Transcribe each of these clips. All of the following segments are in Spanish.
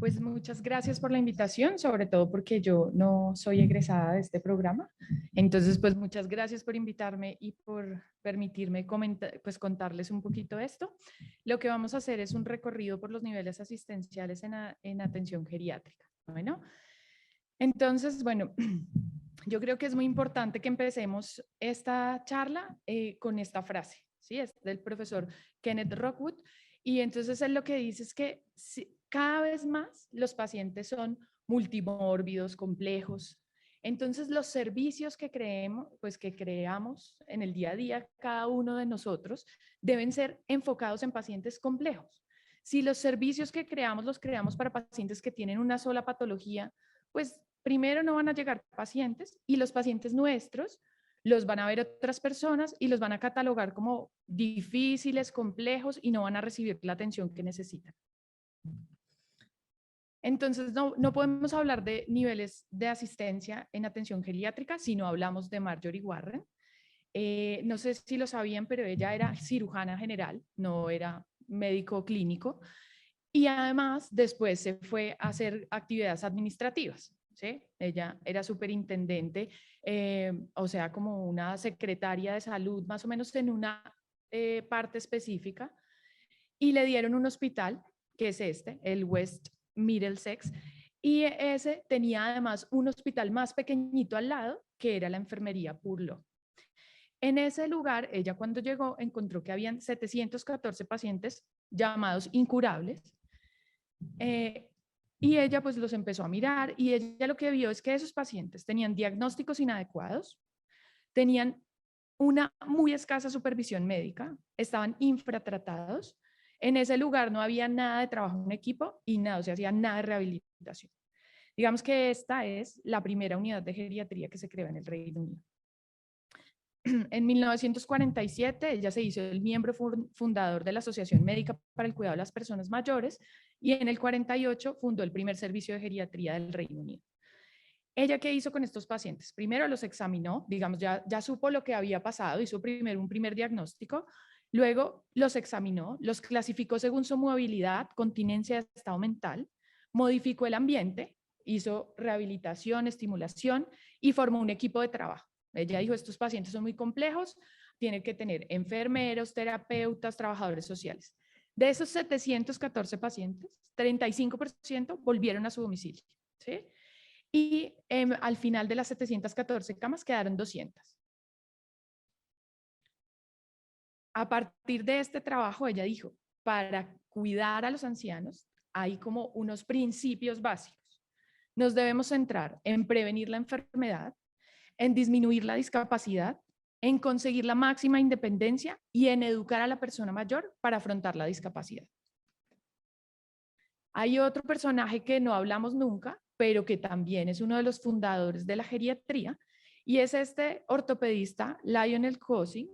Pues muchas gracias por la invitación, sobre todo porque yo no soy egresada de este programa. Entonces, pues muchas gracias por invitarme y por permitirme pues contarles un poquito esto. Lo que vamos a hacer es un recorrido por los niveles asistenciales en atención geriátrica. Bueno, entonces, bueno, yo creo que es muy importante que empecemos esta charla con esta frase, ¿sí? Es del profesor Kenneth Rockwood. Y entonces él lo que dice es que cada vez más los pacientes son multimórbidos, complejos. Entonces los servicios que creamos en el día a día, cada uno de nosotros, deben ser enfocados en pacientes complejos. Si los servicios que creamos los creamos para pacientes que tienen una sola patología, pues primero no van a llegar pacientes y los pacientes nuestros los van a ver otras personas y los van a catalogar como difíciles, complejos y no van a recibir la atención que necesitan. Entonces, no podemos hablar de niveles de asistencia en atención geriátrica si no hablamos de Marjorie Warren. No sé si lo sabían, pero ella era cirujana general, no era médico clínico. Y además, después se fue a hacer actividades administrativas. ¿Sí? Ella era superintendente, o sea, como una secretaria de salud, más o menos en una parte específica, y le dieron un hospital, que es el West Middlesex, y ese tenía además un hospital más pequeñito al lado, que era la enfermería Purlo. En ese lugar, ella cuando llegó encontró que habían 714 pacientes llamados incurables, y ella pues los empezó a mirar y ella lo que vio es que esos pacientes tenían diagnósticos inadecuados, tenían una muy escasa supervisión médica, estaban infratratados, en ese lugar no había nada de trabajo en equipo y no se hacía nada de rehabilitación. Digamos que esta es la primera unidad de geriatría que se creó en el Reino Unido. En 1947 ella se hizo el miembro fundador de la Asociación Médica para el Cuidado de las Personas Mayores y en el 48 fundó el primer servicio de geriatría del Reino Unido. ¿Ella qué hizo con estos pacientes? Primero los examinó, digamos, ya supo lo que había pasado, hizo primero un primer diagnóstico, luego los examinó, los clasificó según su movilidad, continencia, estado mental, modificó el ambiente, hizo rehabilitación, estimulación y formó un equipo de trabajo. Ella dijo, estos pacientes son muy complejos, tienen que tener enfermeros, terapeutas, trabajadores sociales. De esos 714 pacientes, 35% volvieron a su domicilio, ¿sí? Y al final de las 714 camas quedaron 200. A partir de este trabajo, ella dijo, para cuidar a los ancianos hay como unos principios básicos. Nos debemos centrar en prevenir la enfermedad, en disminuir la discapacidad, en conseguir la máxima independencia y en educar a la persona mayor para afrontar la discapacidad. Hay otro personaje que no hablamos nunca, pero que también es uno de los fundadores de la geriatría, y es este ortopedista Lionel Cousin,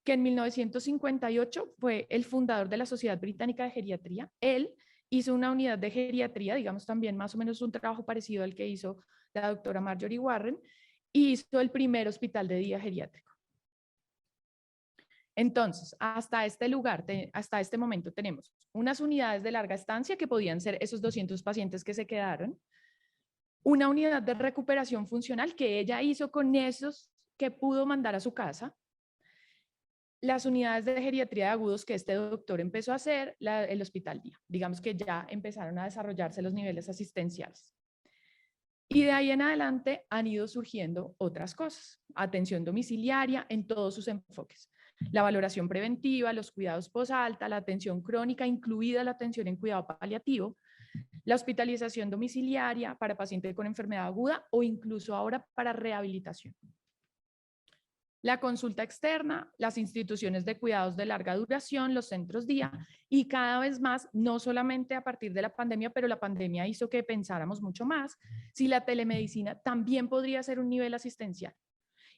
que en 1958 fue el fundador de la Sociedad Británica de Geriatría. Él hizo una unidad de geriatría, digamos también más o menos un trabajo parecido al que hizo la doctora Marjorie Warren, y hizo el primer hospital de día geriátrico. Entonces, hasta este momento tenemos unas unidades de larga estancia que podían ser esos 200 pacientes que se quedaron, una unidad de recuperación funcional que ella hizo con esos que pudo mandar a su casa, las unidades de geriatría de agudos que este doctor empezó a hacer, el hospital día. Digamos que ya empezaron a desarrollarse los niveles asistenciales. Y de ahí en adelante han ido surgiendo otras cosas. Atención domiciliaria en todos sus enfoques. La valoración preventiva, los cuidados posalta, la atención crónica, incluida la atención en cuidado paliativo, la hospitalización domiciliaria para pacientes con enfermedad aguda o incluso ahora para rehabilitación. La consulta externa, las instituciones de cuidados de larga duración, los centros día y cada vez más, no solamente a partir de la pandemia, pero la pandemia hizo que pensáramos mucho más si la telemedicina también podría ser un nivel asistencial.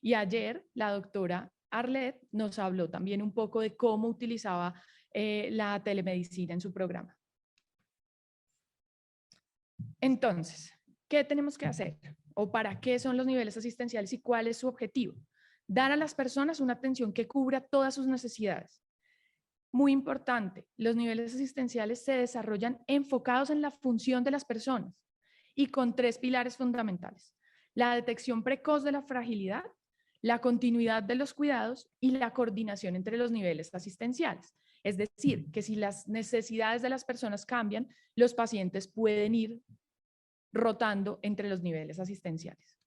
Y ayer la doctora Arlet nos habló también un poco de cómo utilizaba la telemedicina en su programa. Entonces, ¿qué tenemos que hacer? ¿O para qué son los niveles asistenciales y cuál es su objetivo? Dar a las personas una atención que cubra todas sus necesidades. Muy importante, los niveles asistenciales se desarrollan enfocados en la función de las personas y con 3 pilares fundamentales: la detección precoz de la fragilidad, la continuidad de los cuidados y la coordinación entre los niveles asistenciales. Es decir, que si las necesidades de las personas cambian, los pacientes pueden ir rotando entre los niveles asistenciales.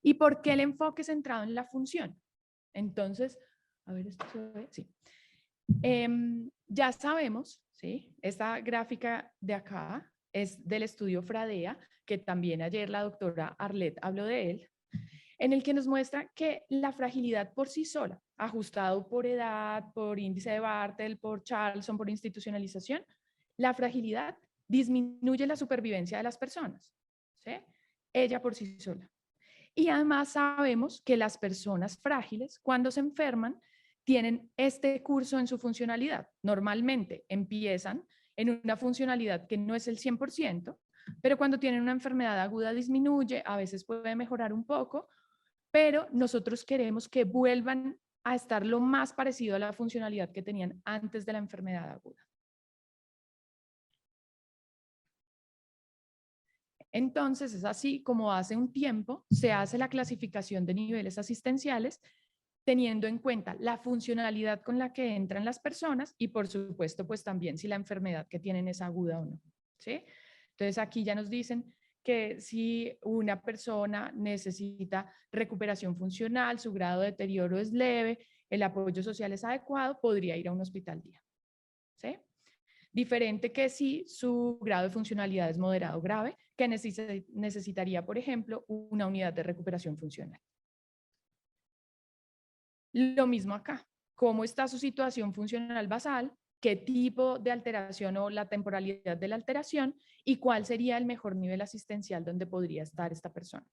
¿Y por qué el enfoque centrado en la función? Entonces, a ver, esto se ve, sí. Ya sabemos, ¿sí? Esta gráfica de acá es del estudio Fradea, que también ayer la doctora Arlet habló de él, en el que nos muestra que la fragilidad por sí sola, ajustado por edad, por índice de Bartel, por Charlson, por institucionalización, la fragilidad disminuye la supervivencia de las personas, ¿sí? Ella por sí sola. Y además sabemos que las personas frágiles, cuando se enferman, tienen este curso en su funcionalidad. Normalmente empiezan en una funcionalidad que no es el 100%, pero cuando tienen una enfermedad aguda disminuye, a veces puede mejorar un poco, pero nosotros queremos que vuelvan a estar lo más parecido a la funcionalidad que tenían antes de la enfermedad aguda. Entonces, es así como hace un tiempo se hace la clasificación de niveles asistenciales, teniendo en cuenta la funcionalidad con la que entran las personas y, por supuesto, pues también si la enfermedad que tienen es aguda o no, ¿sí? Entonces, aquí ya nos dicen que si una persona necesita recuperación funcional, su grado de deterioro es leve, el apoyo social es adecuado, podría ir a un hospital día, ¿sí? Diferente que si su grado de funcionalidad es moderado o grave, que necesitaría, por ejemplo, una unidad de recuperación funcional. Lo mismo acá. ¿Cómo está su situación funcional basal? ¿Qué tipo de alteración o la temporalidad de la alteración? ¿Y cuál sería el mejor nivel asistencial donde podría estar esta persona?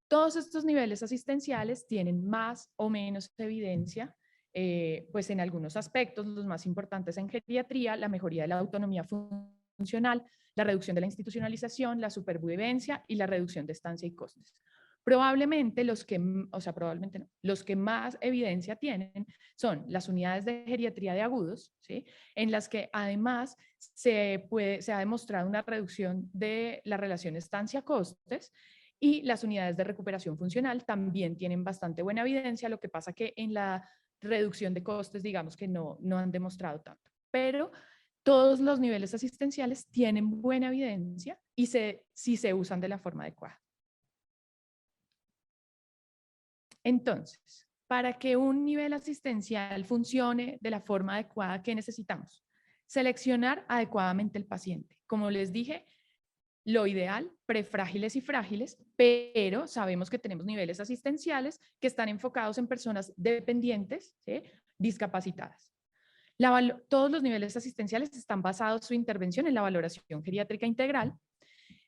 Todos estos niveles asistenciales tienen más o menos evidencia, pues en algunos aspectos, los más importantes en geriatría, la mejoría de la autonomía funcional, la reducción de la institucionalización, la supervivencia y la reducción de estancia y costes. Probablemente probablemente no, los que más evidencia tienen son las unidades de geriatría de agudos, ¿sí? En las que además se ha demostrado una reducción de la relación estancia-costes, y las unidades de recuperación funcional también tienen bastante buena evidencia, lo que pasa que en la reducción de costes, digamos que no han demostrado tanto. Pero todos los niveles asistenciales tienen buena evidencia y si se usan de la forma adecuada. Entonces, para que un nivel asistencial funcione de la forma adecuada, ¿qué necesitamos? Seleccionar adecuadamente el paciente. Como les dije, lo ideal, prefrágiles y frágiles, pero sabemos que tenemos niveles asistenciales que están enfocados en personas dependientes, ¿sí? Discapacitadas. Todos los niveles asistenciales están basados su intervención en la valoración geriátrica integral.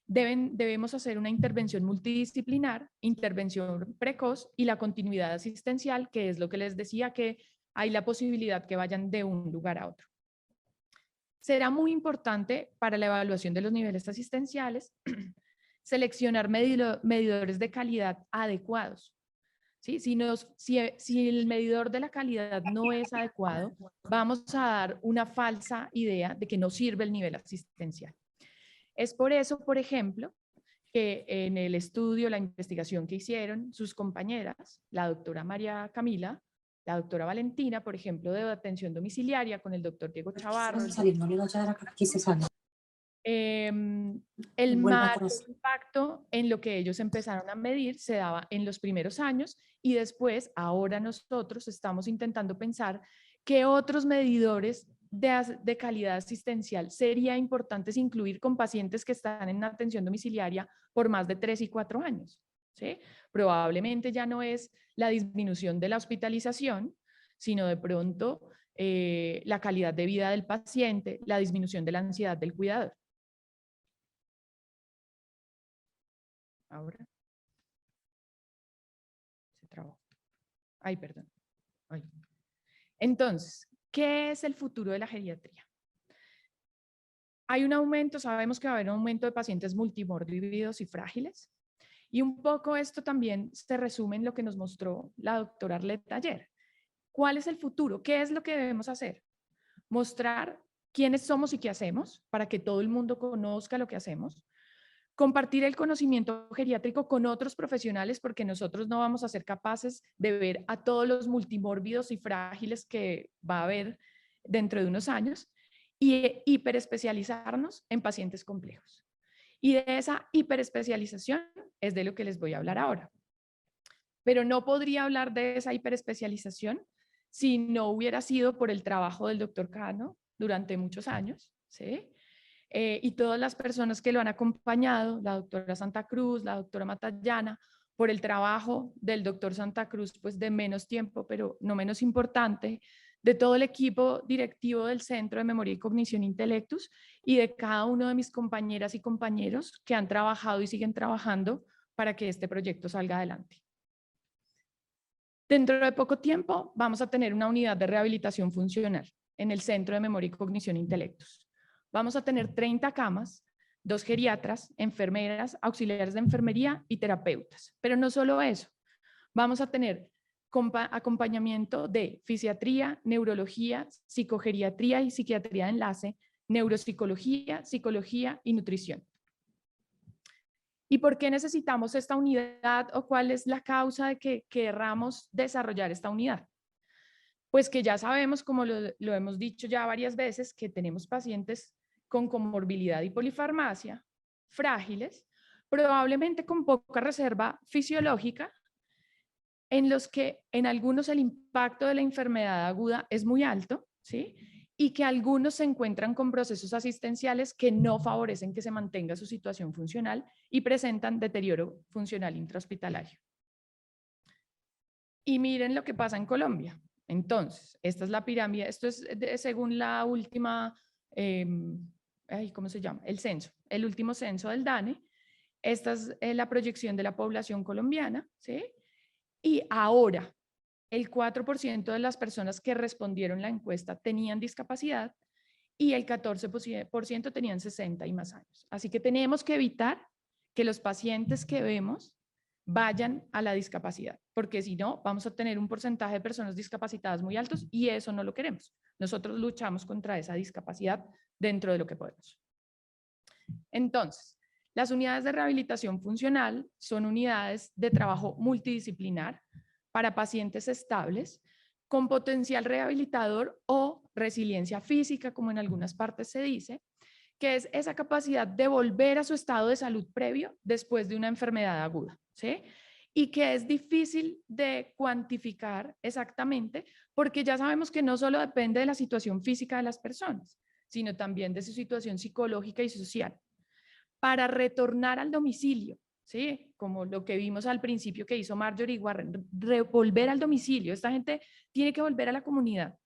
Debemos hacer una intervención multidisciplinar, intervención precoz y la continuidad asistencial, que es lo que les decía, que hay la posibilidad que vayan de un lugar a otro. Será muy importante para la evaluación de los niveles asistenciales seleccionar medidores de calidad adecuados. ¿Sí? Si el medidor de la calidad no es adecuado, vamos a dar una falsa idea de que no sirve el nivel asistencial. Es por eso, por ejemplo, que en el estudio, la investigación que hicieron sus compañeras, la doctora María Camila, la doctora Valentina, por ejemplo, de atención domiciliaria con el doctor Diego Chavarro, el mayor impacto en lo que ellos empezaron a medir se daba en los primeros años y después, ahora nosotros estamos intentando pensar qué otros medidores de calidad asistencial sería importantes incluir con pacientes que están en atención domiciliaria por más de 3 y 4 años. ¿Sí? Probablemente ya no es la disminución de la hospitalización, sino de pronto la calidad de vida del paciente, la disminución de la ansiedad del cuidador. Ahora se trabó. Ay, perdón. Ay. Entonces, ¿qué es el futuro de la geriatría? Hay un aumento, sabemos que va a haber un aumento de pacientes multimórbidos y frágiles. Y un poco esto también se resume en lo que nos mostró la doctora Arlette ayer. ¿Cuál es el futuro? ¿Qué es lo que debemos hacer? Mostrar quiénes somos y qué hacemos para que todo el mundo conozca lo que hacemos. Compartir el conocimiento geriátrico con otros profesionales porque nosotros no vamos a ser capaces de ver a todos los multimórbidos y frágiles que va a haber dentro de unos años y hiperespecializarnos en pacientes complejos. Y de esa hiperespecialización es de lo que les voy a hablar ahora. Pero no podría hablar de esa hiperespecialización si no hubiera sido por el trabajo del doctor Cano durante muchos años, ¿sí? Y todas las personas que lo han acompañado, la doctora Santa Cruz, la doctora Matallana, por el trabajo del doctor Santa Cruz, pues de menos tiempo, pero no menos importante, de todo el equipo directivo del Centro de Memoria y Cognición Intellectus y de cada uno de mis compañeras y compañeros que han trabajado y siguen trabajando para que este proyecto salga adelante. Dentro de poco tiempo vamos a tener una unidad de rehabilitación funcional en el Centro de Memoria y Cognición Intellectus. Vamos a tener 30 camas, 2 geriatras, enfermeras, auxiliares de enfermería y terapeutas. Pero no solo eso, vamos a tener acompañamiento de fisiatría, neurología, psicogeriatría y psiquiatría de enlace, neuropsicología, psicología y nutrición. ¿Y por qué necesitamos esta unidad o cuál es la causa de que querramos desarrollar esta unidad? Pues que ya sabemos, como lo hemos dicho ya varias veces, que tenemos pacientes con comorbilidad y polifarmacia, frágiles, probablemente con poca reserva fisiológica, en los que en algunos el impacto de la enfermedad aguda es muy alto, ¿sí? Y que algunos se encuentran con procesos asistenciales que no favorecen que se mantenga su situación funcional y presentan deterioro funcional intrahospitalario. Y miren lo que pasa en Colombia. Entonces, esta es la pirámide, esto es según la última, ¿cómo se llama? El censo, el último censo del DANE. Esta es la proyección de la población colombiana, ¿sí? Y ahora, el 4% de las personas que respondieron la encuesta tenían discapacidad y el 14% tenían 60 y más años. Así que tenemos que evitar que los pacientes que vemos vayan a la discapacidad, porque si no, vamos a tener un porcentaje de personas discapacitadas muy altos y eso no lo queremos. Nosotros luchamos contra esa discapacidad dentro de lo que podemos. Entonces, las unidades de rehabilitación funcional son unidades de trabajo multidisciplinar para pacientes estables con potencial rehabilitador o resiliencia física, como en algunas partes se dice, que es esa capacidad de volver a su estado de salud previo después de una enfermedad aguda, ¿sí? Y que es difícil de cuantificar exactamente porque ya sabemos que no solo depende de la situación física de las personas, sino también de su situación psicológica y social. Para retornar al domicilio, ¿sí? Como lo que vimos al principio que hizo Marjorie Warren, volver al domicilio. Esta gente tiene que volver a la comunidad.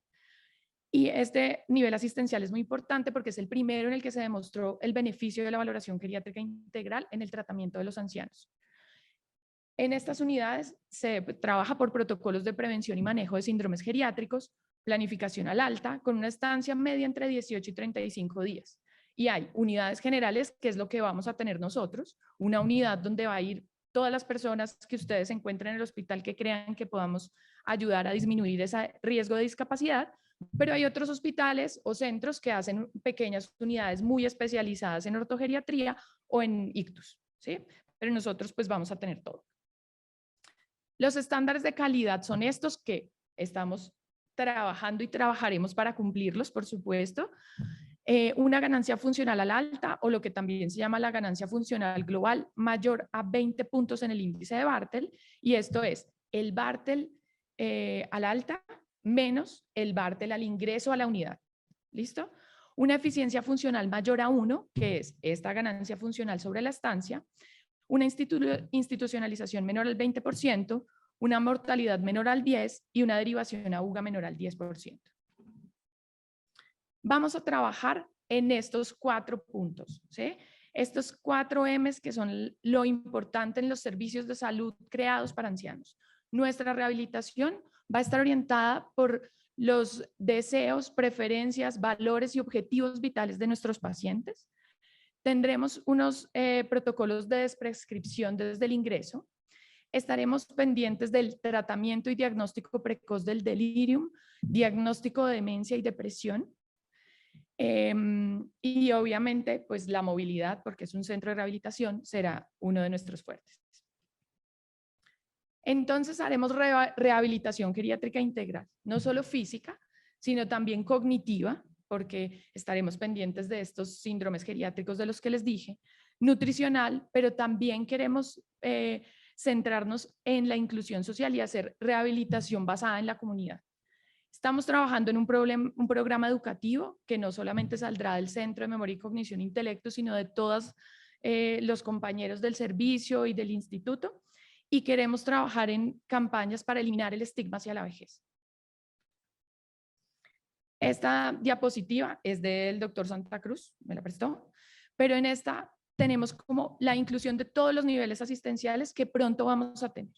Y este nivel asistencial es muy importante porque es el primero en el que se demostró el beneficio de la valoración geriátrica integral en el tratamiento de los ancianos. En estas unidades se trabaja por protocolos de prevención y manejo de síndromes geriátricos, planificación al alta, con una estancia media entre 18 y 35 días. Y hay unidades generales, que es lo que vamos a tener nosotros, una unidad donde va a ir todas las personas que ustedes encuentren en el hospital que crean que podamos ayudar a disminuir ese riesgo de discapacidad, pero hay otros hospitales o centros que hacen pequeñas unidades muy especializadas en ortogeriatría o en ictus, ¿sí? Pero nosotros pues vamos a tener todo. Los estándares de calidad son estos que estamos trabajando y trabajaremos para cumplirlos, por supuesto. Una ganancia funcional al alta o lo que también se llama la ganancia funcional global mayor a 20 puntos en el índice de Bartel, y esto es el Bartel al alta menos el Bartel al ingreso a la unidad. ¿Listo? Una eficiencia funcional mayor a 1, que es esta ganancia funcional sobre la estancia, una institucionalización menor al 20%, una mortalidad menor al 10% y una derivación a UGA menor al 10%. Vamos a trabajar en estos 4 puntos, ¿sí? Estos 4 M's que son lo importante en los servicios de salud creados para ancianos. Nuestra rehabilitación va a estar orientada por los deseos, preferencias, valores y objetivos vitales de nuestros pacientes. Tendremos unos protocolos de desprescripción desde el ingreso. Estaremos pendientes del tratamiento y diagnóstico precoz del delirium, diagnóstico de demencia y depresión. Y obviamente, pues la movilidad, porque es un centro de rehabilitación, será uno de nuestros fuertes. Entonces haremos rehabilitación geriátrica integral, no solo física, sino también cognitiva, porque estaremos pendientes de estos síndromes geriátricos de los que les dije, nutricional, pero también queremos centrarnos en la inclusión social y hacer rehabilitación basada en la comunidad. Estamos trabajando en un programa educativo que no solamente saldrá del Centro de Memoria y Cognición e Intelecto, sino de todos los compañeros del servicio y del instituto, y queremos trabajar en campañas para eliminar el estigma hacia la vejez. Esta diapositiva es del doctor Santa Cruz, me la prestó, pero en esta tenemos como la inclusión de todos los niveles asistenciales que pronto vamos a tener.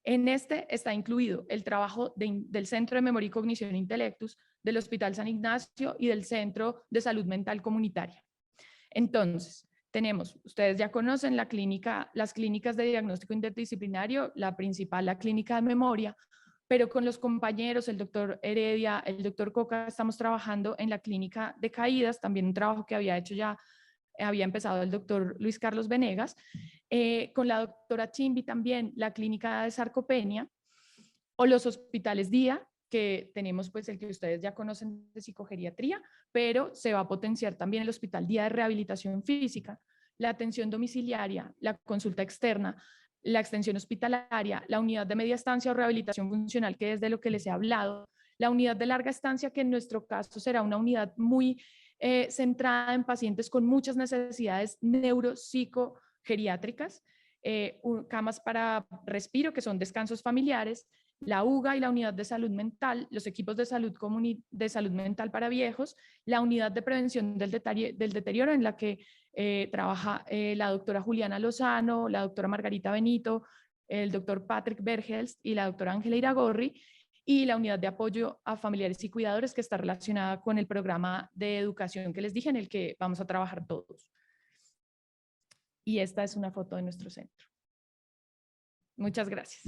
En este está incluido el trabajo del Centro de Memoria y Cognición Intelectus, del Hospital San Ignacio y del Centro de Salud Mental Comunitaria. Entonces, tenemos, ustedes ya conocen las clínicas de diagnóstico interdisciplinario, la principal, la clínica de memoria, pero con los compañeros, el doctor Heredia, el doctor Coca, estamos trabajando en la clínica de caídas, también un trabajo que había empezado el doctor Luis Carlos Venegas, con la doctora Chimbi también, la clínica de sarcopenia, o los hospitales día, que tenemos pues el que ustedes ya conocen de psicogeriatría, pero se va a potenciar también el hospital día de rehabilitación física, la atención domiciliaria, la consulta externa, la extensión hospitalaria, la unidad de media estancia o rehabilitación funcional, que es de lo que les he hablado, la unidad de larga estancia, que en nuestro caso será una unidad muy centrada en pacientes con muchas necesidades neuropsicogeriátricas, camas para respiro, que son descansos familiares, la UGA y la unidad de salud mental, los equipos de salud mental para viejos, la unidad de prevención del deterioro en la que trabaja la doctora Juliana Lozano, la doctora Margarita Benito, el doctor Patrick Bergels y la doctora Ángela Iragorri, y la unidad de apoyo a familiares y cuidadores, que está relacionada con el programa de educación que les dije, en el que vamos a trabajar todos. Y esta es una foto de nuestro centro. Muchas gracias.